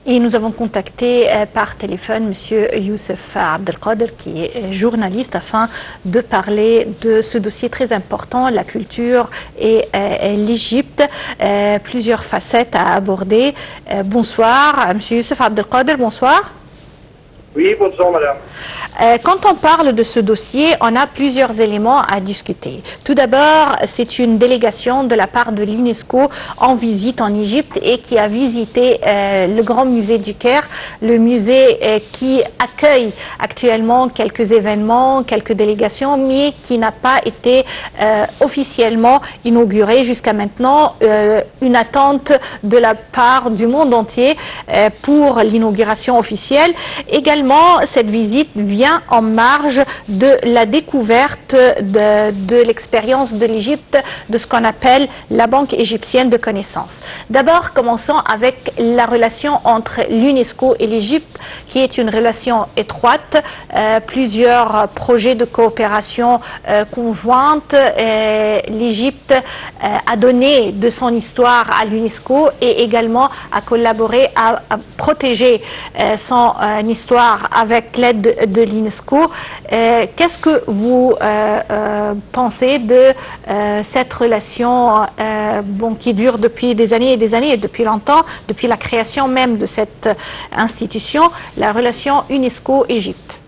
Et nous avons contacté par téléphone Monsieur Youssef Abdelkader, qui est journaliste, afin de parler de ce dossier très important, la culture et l'Égypte. Plusieurs facettes à aborder. Bonsoir, Monsieur Youssef Abdelkader, bonsoir. Oui, bonsoir madame. Quand on parle de ce dossier, on a plusieurs éléments à discuter. Tout d'abord, c'est une délégation de la part de l'UNESCO en visite en Égypte et qui a visité le Grand Musée du Caire, le musée qui accueille actuellement quelques événements, quelques délégations, mais qui n'a pas été officiellement inauguré jusqu'à maintenant. Une attente de la part du monde entier pour l'inauguration officielle. Également, cette visite vient en marge de la découverte de l'expérience de l'Égypte, de ce qu'on appelle la Banque égyptienne de connaissances. D'abord, commençons avec la relation entre l'UNESCO et l'Égypte, qui est une relation étroite. Plusieurs projets de coopération conjointe. L'Égypte a donné de son histoire à l'UNESCO et également a collaboré à protéger son histoire avec l'aide de l'UNESCO. Qu'est-ce que vous pensez de cette relation qui dure depuis des années et des années, et depuis longtemps, depuis la création même de cette institution, la relation UNESCO-Égypte?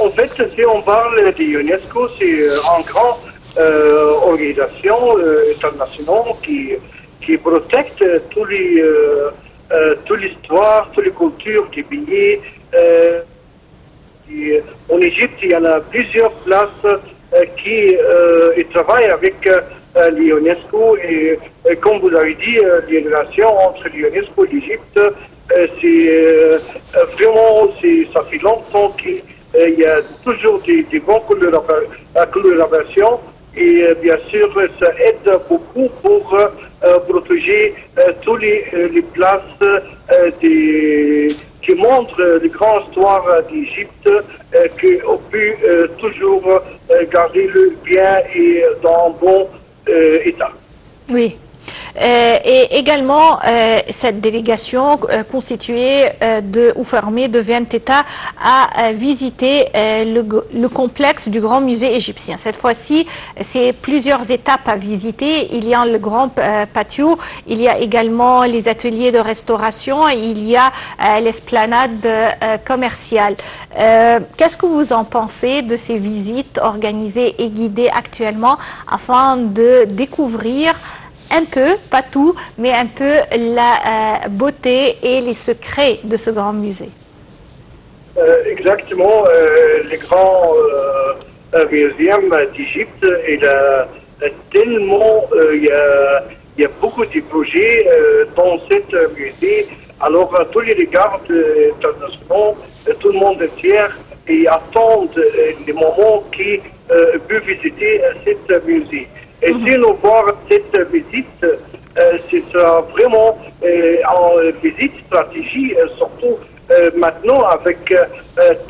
En fait, si on parle de l'UNESCO, c'est une grande organisation internationale qui protège toute l'histoire, toute les cultures des pays. En Égypte, il y en a plusieurs places qui travaillent avec l'UNESCO et comme vous avez dit, les relations entre l'UNESCO et l'Égypte, vraiment, ça fait longtemps qu'il y a toujours des bonnes collaborations et bien sûr, ça aide beaucoup pour protéger toutes les places qui montrent la grande histoire d'Égypte, qu'on peut toujours garder le bien et dans un bon état. Oui. Et également, cette délégation constituée ou formée de 20 États a visité le complexe du Grand Musée égyptien. Cette fois-ci, c'est plusieurs étapes à visiter. Il y a le grand patio, il y a également les ateliers de restauration, et il y a l'esplanade commerciale. Qu'est-ce que vous en pensez de ces visites organisées et guidées actuellement afin de découvrir un peu, pas tout, mais un peu la beauté et les secrets de ce grand musée? Exactement, le grand musée d'Égypte, il a tellement, il y a beaucoup de projets dans ce musée. Alors, tous les regards internationaux, tout le monde entier et attendent les moments qui peuvent visiter ce musée. Et si nous voyons cette visite, c'est vraiment une visite stratégie, surtout maintenant avec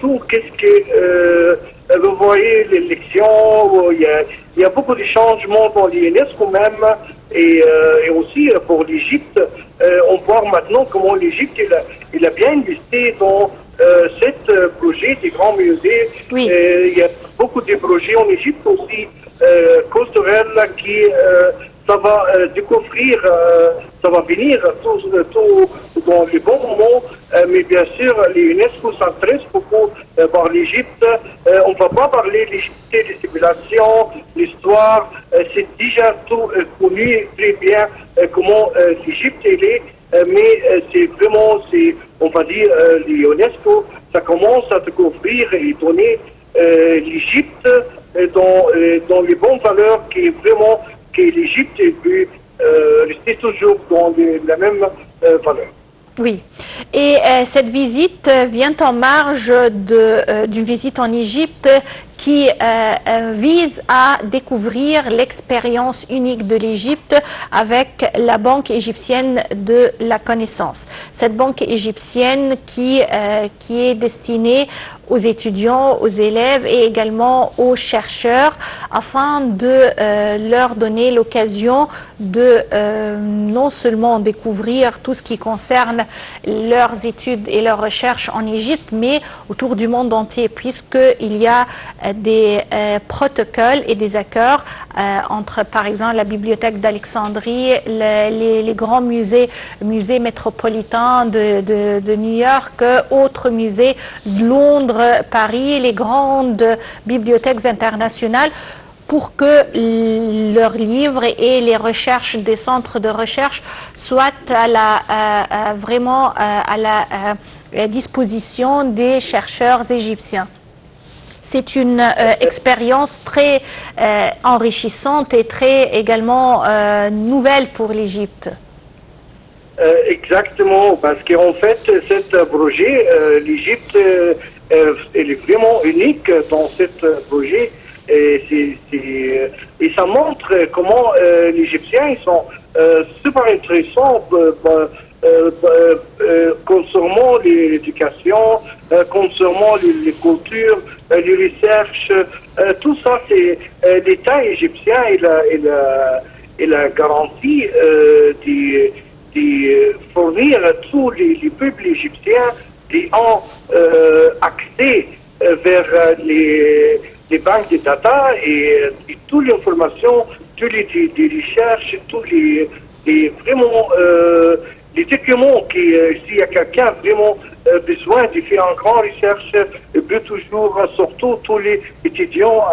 tout ce que vous voyez, l'élection, il y a beaucoup de changements dans l'UNESCO même, et aussi pour l'Égypte. On voit maintenant comment l'Égypte il a bien investi dans ce projet des grands musées. Oui. Il y a beaucoup de projets en Égypte aussi. Culturel qui ça va découvrir, ça va venir tout dans les bons moments, mais bien sûr l'UNESCO s'intéresse beaucoup par l'Égypte. On ne va pas parler de l'Égypte, des civilisations, l'histoire, c'est déjà tout connu très bien comment l'Égypte est, mais c'est vraiment, on va dire, l'UNESCO, ça commence à découvrir et donner l'Égypte dans les bonnes valeurs qui est vraiment que l'Égypte peut rester toujours dans la même valeur. Oui, et cette visite vient en marge d'une visite en Égypte qui vise à découvrir l'expérience unique de l'Égypte avec la Banque égyptienne de la connaissance. Cette banque égyptienne qui est destinée aux étudiants, aux élèves et également aux chercheurs afin de leur donner l'occasion de non seulement découvrir tout ce qui concerne leurs études et leurs recherches en Égypte, mais autour du monde entier, puisqu'il y a des protocoles et des accords entre, par exemple, la bibliothèque d'Alexandrie, les grands musées métropolitains de New York, autres musées de Londres, Paris, les grandes bibliothèques internationales, pour que leurs livres et les recherches des centres de recherche soient vraiment à la disposition des chercheurs égyptiens. C'est une expérience très enrichissante et très également nouvelle pour l'Égypte. Exactement, parce qu'en fait, cet projet, l'Égypte, elle est vraiment unique dans ce projet. Et ça montre comment les Égyptiens ils sont super intéressants concernant l'éducation, concernant les cultures, les recherches, tout ça c'est l'État égyptien il a garanti de fournir à tous les peuples égyptiens qui ont accès vers les banques de data et toutes les informations, toutes les recherches, tous vraiment les documents qui, s'il y a quelqu'un vraiment besoin de faire une grande recherche, peut toujours, surtout tous les étudiants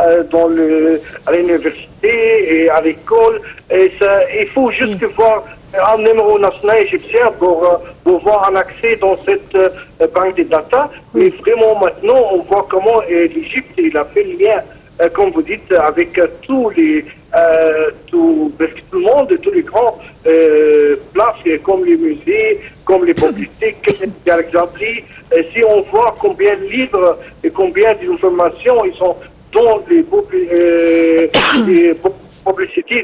à l'université et à l'école, il faut juste voir un numéro national égyptien pour voir un accès dans cette banque de data. Mais vraiment maintenant, on voit comment l'Égypte il a fait le lien, comme vous dites, avec presque tout le monde, tous les grands places comme les musées, comme les bibliothèques d'Alexandrie. Si on voit combien de livres et combien d'informations ils sont dans les publicités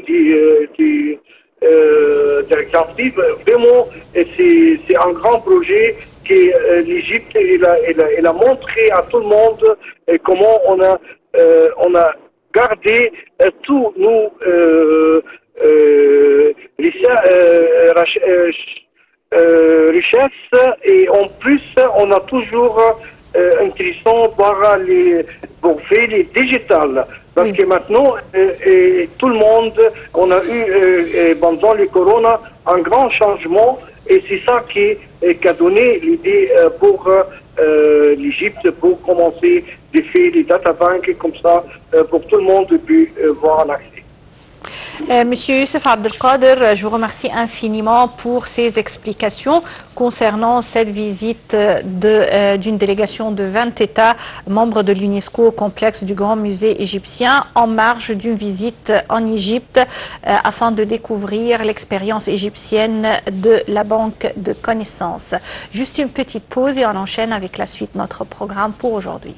d'Alexandrie, vraiment c'est un grand projet que l'Égypte elle a montré à tout le monde comment on a gardé tous nos richesses et en plus on a toujours intéressant pour faire les digitales. Parce que maintenant, tout le monde, on a eu pendant le corona un grand changement et c'est ça qui a donné l'idée pour l'Égypte pour commencer de faire les databanks comme ça pour tout le monde peut voir un accès. Monsieur Youssef Abdelkader, je vous remercie infiniment pour ces explications concernant cette visite d'une délégation de 20 États membres de l'UNESCO au complexe du Grand Musée égyptien en marge d'une visite en Égypte afin de découvrir l'expérience égyptienne de la Banque de connaissances. Juste une petite pause et on enchaîne avec la suite de notre programme pour aujourd'hui.